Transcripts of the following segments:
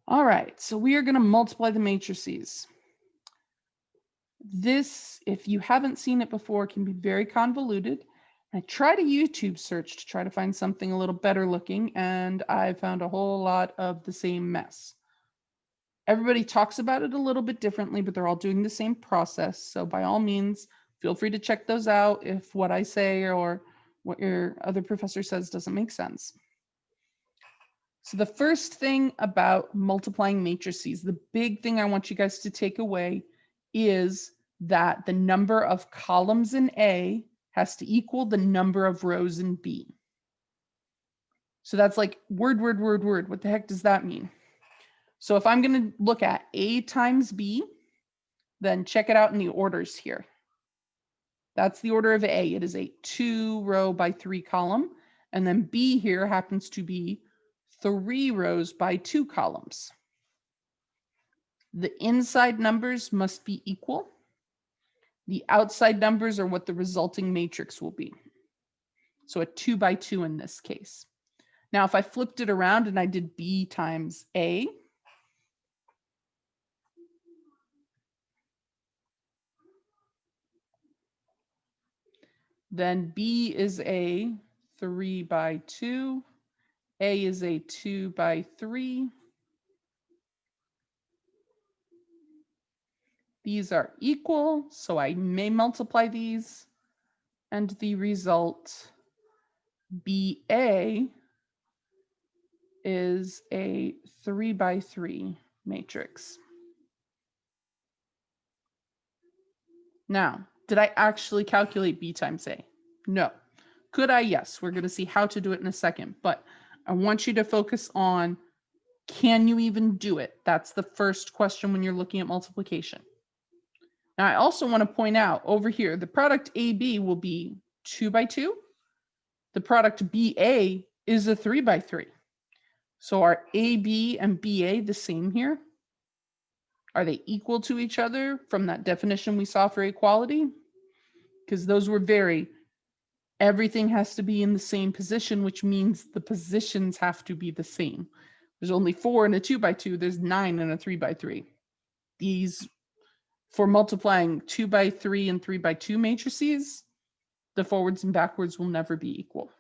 All right, so we are going to multiply the matrices. This, if you haven't seen it before, can be very convoluted. I tried a YouTube search to try to find something a little better looking, and I found a whole lot of the same mess. Everybody talks about it a little bit differently, but they're all doing the same process. So by all means, feel free to check those out if what I say or what your other professor says doesn't make sense. So the first thing about multiplying matrices, the big thing I want you guys to take away is that the number of columns in A has to equal the number of rows in B. So that's like word. What the heck does that mean? So if I'm going to look at A times B, then check it out in the orders here. That's the order of A. It is a 2 row by 3 column. And then B here happens to be 3 rows by 2 columns. The inside numbers must be equal. The outside numbers are what the resulting matrix will be. So a 2 by 2 in this case. Now, if I flipped it around and I did B times A, then B is a 3 by 2, A is a 2 by 3. These are equal, so I may multiply these, and the result BA is a 3 by 3 matrix. Now, did I actually calculate B times A? No. Could I? Yes. We're going to see how to do it in a second, but I want you to focus on, can you even do it? That's the first question when you're looking at multiplication. Now, I also want to point out over here, the product AB will be 2 by 2. The product BA is a 3 by 3. So are AB and BA the same here? Are they equal to each other from that definition we saw for equality? Because those were everything has to be in the same position, which means the positions have to be the same. There's only 4 in a 2 by 2. There's 9 in a 3 by 3. These, for multiplying 2 by 3 and 3 by 2 matrices, the forwards and backwards will never be equal.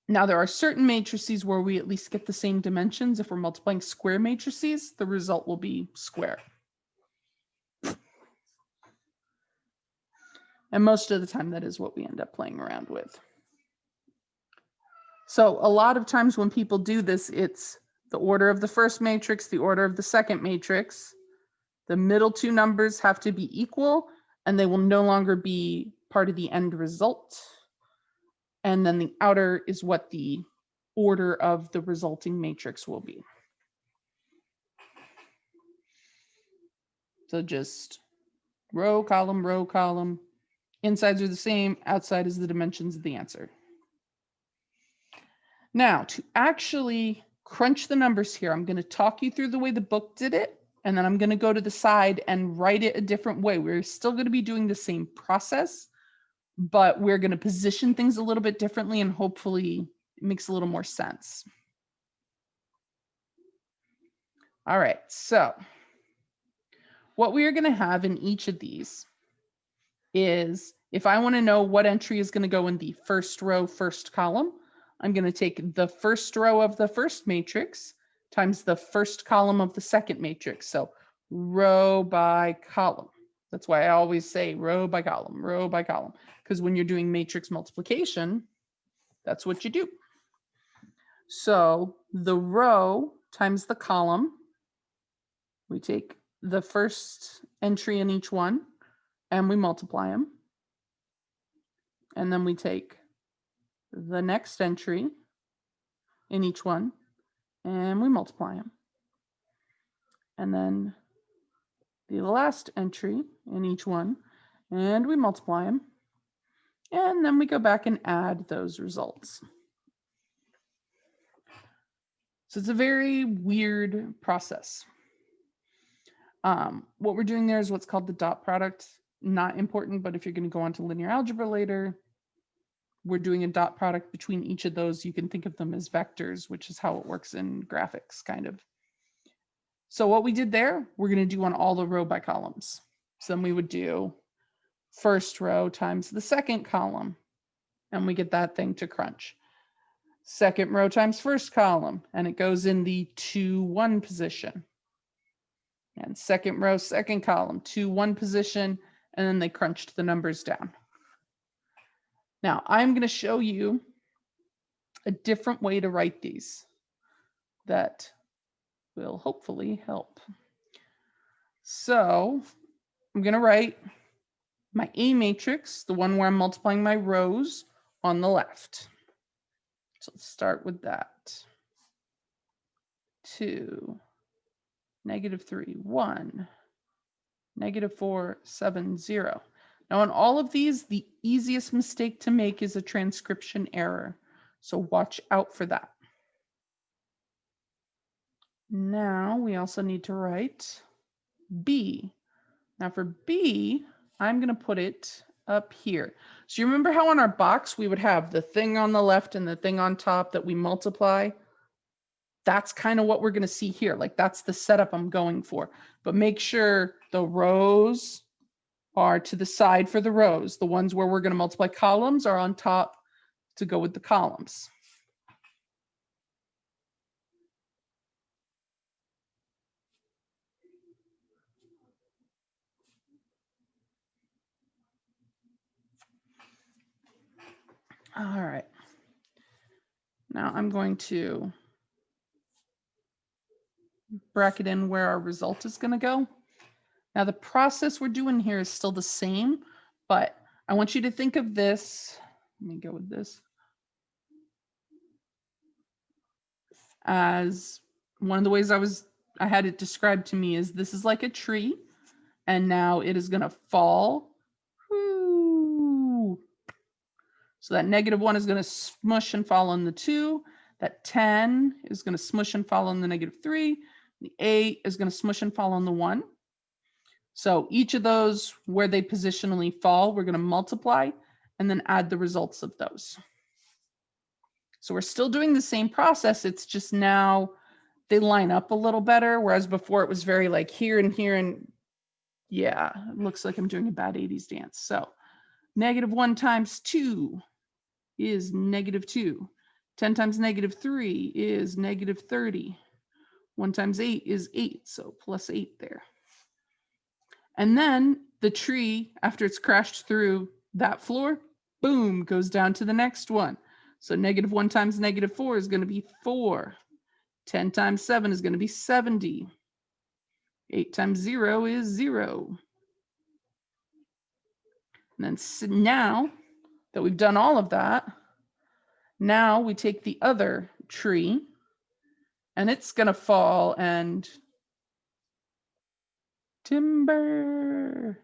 Now, there are certain matrices where we at least get the same dimensions. If we're multiplying square matrices, the result will be square. And most of the time, that is what we end up playing around with. So a lot of times when people do this, it's the order of the first matrix, the order of the second matrix. The middle two numbers have to be equal, and they will no longer be part of the end result. And then the outer is what the order of the resulting matrix will be. So just row, column. Insides are the same, outside is the dimensions of the answer. Now, to actually crunch the numbers here, I'm going to talk you through the way the book did it, and then I'm going to go to the side and write it a different way. We're still going to be doing the same process, but we're going to position things a little bit differently, and hopefully it makes a little more sense. All right, so what we are going to have in each of these is, if I want to know what entry is going to go in the first row, first column, I'm going to take the first row of the first matrix times the first column of the second matrix. So row by column. That's why I always say row by column, because when you're doing matrix multiplication, that's what you do. So the row times the column, we take the first entry in each one and we multiply them. And then we take the next entry in each one and we multiply them. And then the last entry in each one and we multiply them. And then we go back and add those results. So it's a very weird process. What we're doing there is what's called the dot product. Not important, but if you're going to go on to linear algebra later, we're doing a dot product between each of those, you can think of them as vectors, which is how it works in graphics, kind of. So what we did there, we're going to do on all the row by columns. So then we would do first row times the second column, and we get that thing to crunch. Second row times first column, and it goes in the 2, 1 position. And second row, second column, 2, 1 position, and then they crunched the numbers down. Now, I'm going to show you a different way to write these that will hopefully help. So I'm going to write my A matrix, the one where I'm multiplying my rows, on the left. So let's start with that. 2, -3, 1, -4, 7, 0. Now on all of these, the easiest mistake to make is a transcription error. So watch out for that. Now we also need to write B. Now for B, I'm going to put it up here. So you remember how on our box we would have the thing on the left and the thing on top that we multiply? That's kind of what we're going to see here. Like that's the setup I'm going for. But make sure the rows are to the side for the rows. The ones where we're going to multiply columns are on top to go with the columns. All right. Now I'm going to bracket in where our result is going to go. Now the process we're doing here is still the same, but I want you to think of this. Let me go with this. As one of the ways I had it described to me is this is like a tree, and now it is going to fall. Whoo. So that -1 is going to smush and fall on the 2. That 10 is going to smush and fall on the -3. The 8 is going to smush and fall on the 1. So each of those where they positionally fall, we're going to multiply and then add the results of those. So we're still doing the same process. It's just now they line up a little better, whereas before it was very like here and here and yeah, it looks like I'm doing a bad 80s dance. So -1 times 2 is -2. 10 times -3 is -30. 1 times 8 is 8, so +8 there. And then the tree, after it's crashed through that floor, boom, goes down to the next one. So -1 times -4 is going to be 4. 10 times 7 is going to be 70. 8 times 0 is 0. And then now that we've done all of that, now we take the other tree and it's going to fall and timber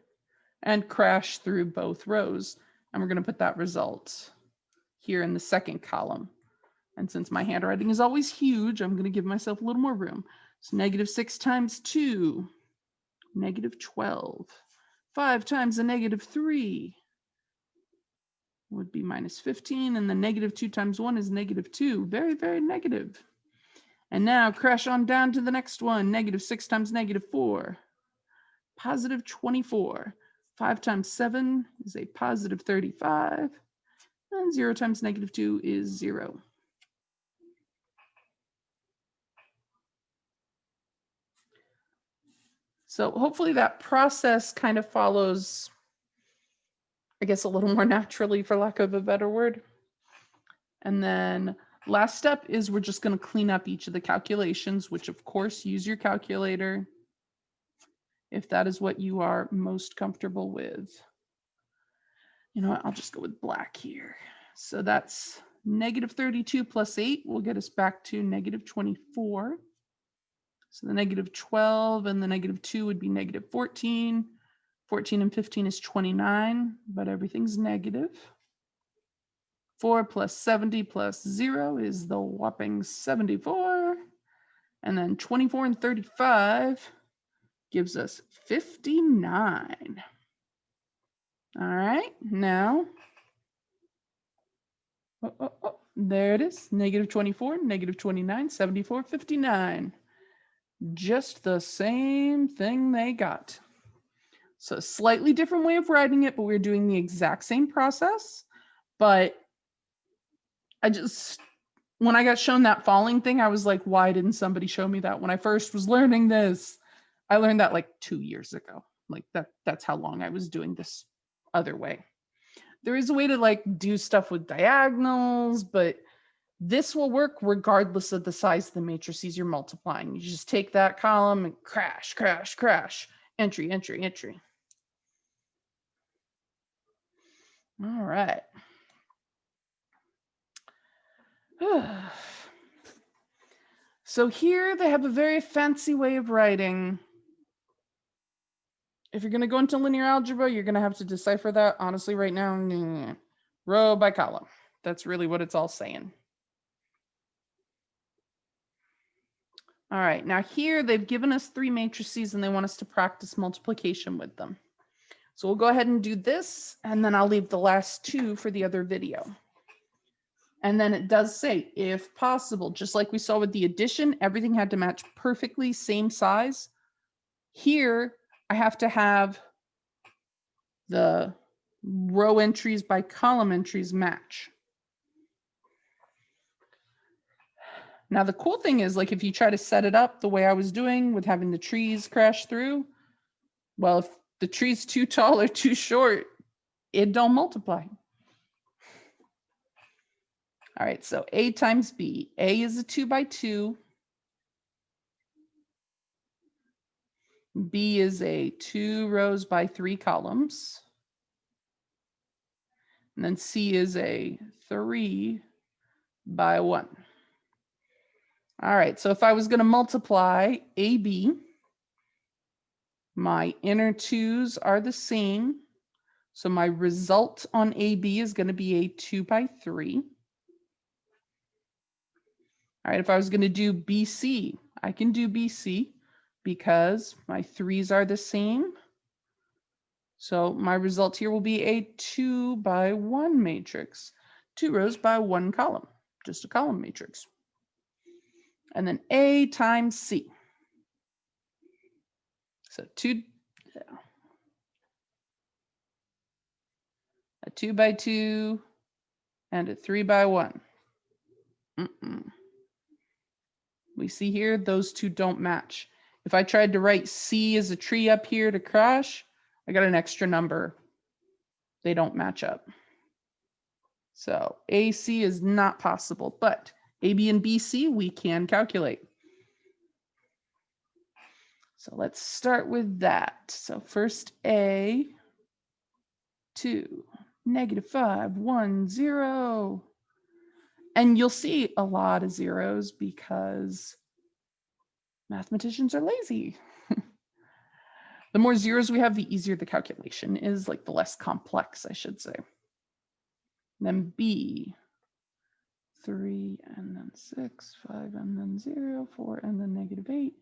and crash through both rows. And we're going to put that result here in the second column. And since my handwriting is always huge, I'm going to give myself a little more room. So -6 times 2, -12. 5 times a -3 would be -15. And the -2 times 1 is -2. Very, very negative. And now crash on down to the next one. -6 times -4. +24. 5 times 7 is a +35. And 0 times -2 is 0. So hopefully that process kind of follows, I guess, a little more naturally, for lack of a better word. And then last step is we're just going to clean up each of the calculations, which of course use your calculator if that is what you are most comfortable with. You know what, I'll just go with black here. So that's -32 + 8 will get us back to -24. So the -12 and the -2 would be -14. 14 and 15 is 29, but everything's negative. 4 + 70 + 0 is the whopping 74. And then 24 and 35 gives us 59. All right, now There it is. Negative 24, negative 29, 74, 59. Just the same thing they got. So a slightly different way of writing it, but we're doing the exact same process. But when I got shown that falling thing, I was like, why didn't somebody show me that when I first was learning this? I learned that like 2 years ago. Like that's how long I was doing this other way. There is a way to like do stuff with diagonals, but this will work regardless of the size of the matrices you're multiplying. You just take that column and crash, crash, crash, entry, entry, entry. All right. So here they have a very fancy way of writing. If you're going to go into linear algebra, you're going to have to decipher that. Honestly, right now, row by column. That's really what it's all saying. All right, now here they've given us 3 matrices and they want us to practice multiplication with them. So we'll go ahead and do this, and then I'll leave the last 2 for the other video. And then it does say, if possible, just like we saw with the addition, everything had to match perfectly, same size. Here, I have to have the row entries by column entries match. Now, the cool thing is, like, if you try to set it up the way I was doing with having the trees crash through, well, if the tree's too tall or too short, it don't multiply. All right, so A times B. A is a 2 by 2. B is a 2 rows by 3 columns. And then C is a 3 by 1. All right, so if I was going to multiply AB, my inner 2's are the same. So my result on AB is going to be a 2 by 3. All right, if I was going to do BC, I can do BC because my 3's are the same. So my result here will be a 2 by 1 matrix, 2 rows by 1 column, just a column matrix. And then A times C. So a 2 by 2 and a 3 by 1. We see here, those two don't match. If I tried to write C as a tree up here to crash, I got an extra number. They don't match up. So AC is not possible, but AB and BC we can calculate. So let's start with that. So first A, 2, -5, 1, 0. And you'll see a lot of zeros because mathematicians are lazy. The more zeros we have, the easier the calculation is, like the less complex, I should say. Then B, 3, and then 6, 5, and then 0, 4, and then -8.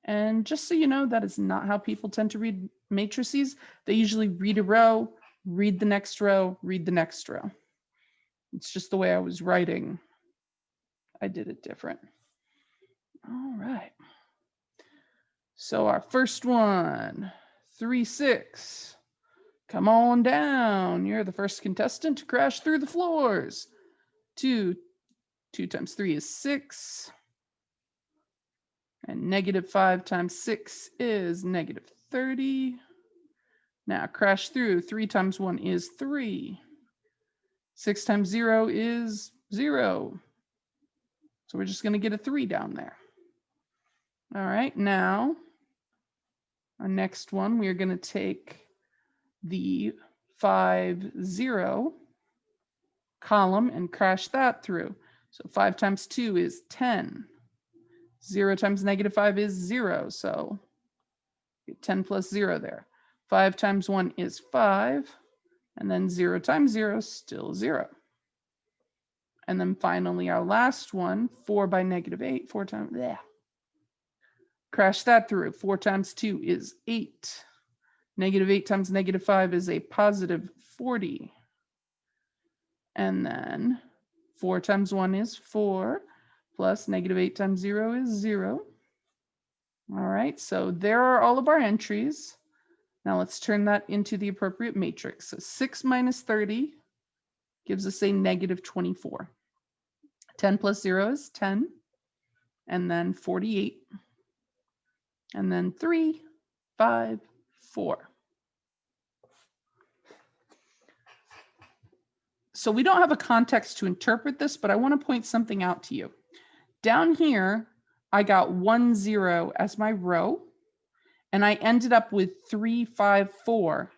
And just so you know, that is not how people tend to read matrices. They usually read a row, read the next row, read the next row. It's just the way I was writing. I did it different. All right. So our first one, 3, 6. Come on down. You're the first contestant to crash through the floors. 2 times 3 is 6. And -5 times 6 is -30. Now crash through. 3 times 1 is 3. 6 times 0 is 0. So we're just going to get a 3 down there. All right, now our next one, we are going to take the 5, 0 column and crash that through. So 5 times 2 is 10. 0 times -5 is 0, so 10 plus 0 there. 5 times 1 is 5, and then 0 times 0 is still 0. And then finally our last one, 4 by -8, 4 times, crash that through. 4 times 2 is 8. -8 times -5 is a +40. And then 4 times 1 is 4, plus negative 8 times 0 is 0. All right, so there are all of our entries. Now let's turn that into the appropriate matrix. So 6 minus 30 gives us a negative 24. 10 plus 0 is 10, and then 48, and then 3, 5, 4. So we don't have a context to interpret this, but I want to point something out to you. Down here, I got 1, 0 as my row, and I ended up with 3, 5, 4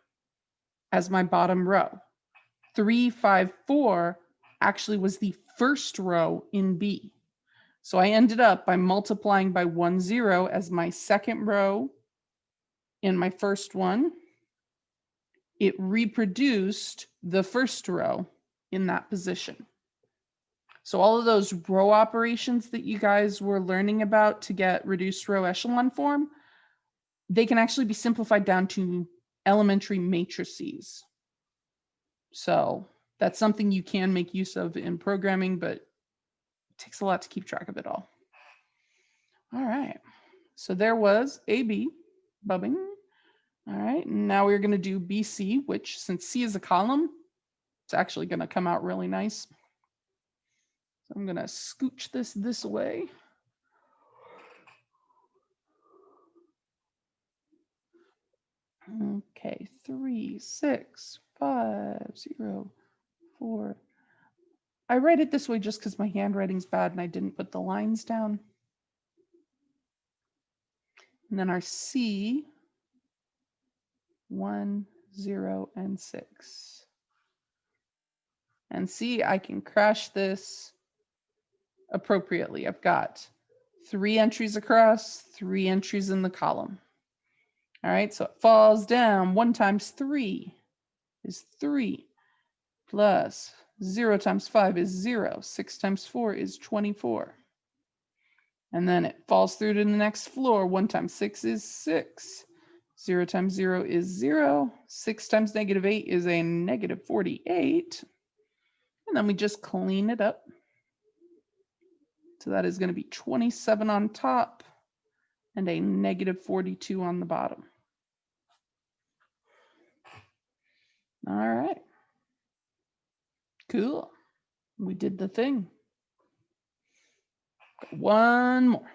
as my bottom row. 3, 5, 4 actually was the first row in B. So I ended up by multiplying by 1, 0 as my second row in my first one. It reproduced the first row in that position. So all of those row operations that you guys were learning about to get reduced row echelon form, they can actually be simplified down to elementary matrices. So that's something you can make use of in programming, but it takes a lot to keep track of it all. All right, so there was AB, bubbing. All right, now we're gonna do BC, which since C is a column, it's actually gonna come out really nice. So I'm gonna scooch this way. Okay, 3, 6, 5, 0, 4. I write it this way just because my handwriting's bad and I didn't put the lines down. And then our C, 1, 0, and 6. And see, I can crash this appropriately. I've got 3 entries across, 3 entries in the column. All right, so it falls down. 1 times 3 is 3, plus 0 times 5 is 0. 6 times 4 is 24. And then it falls through to the next floor. 1 times 6 is 6. 0 times 0 is 0. 6 times negative 8 is a negative 48. And then we just clean it up. So that is going to be 27 on top and a negative 42 on the bottom. All right. Cool. We did the thing. One more.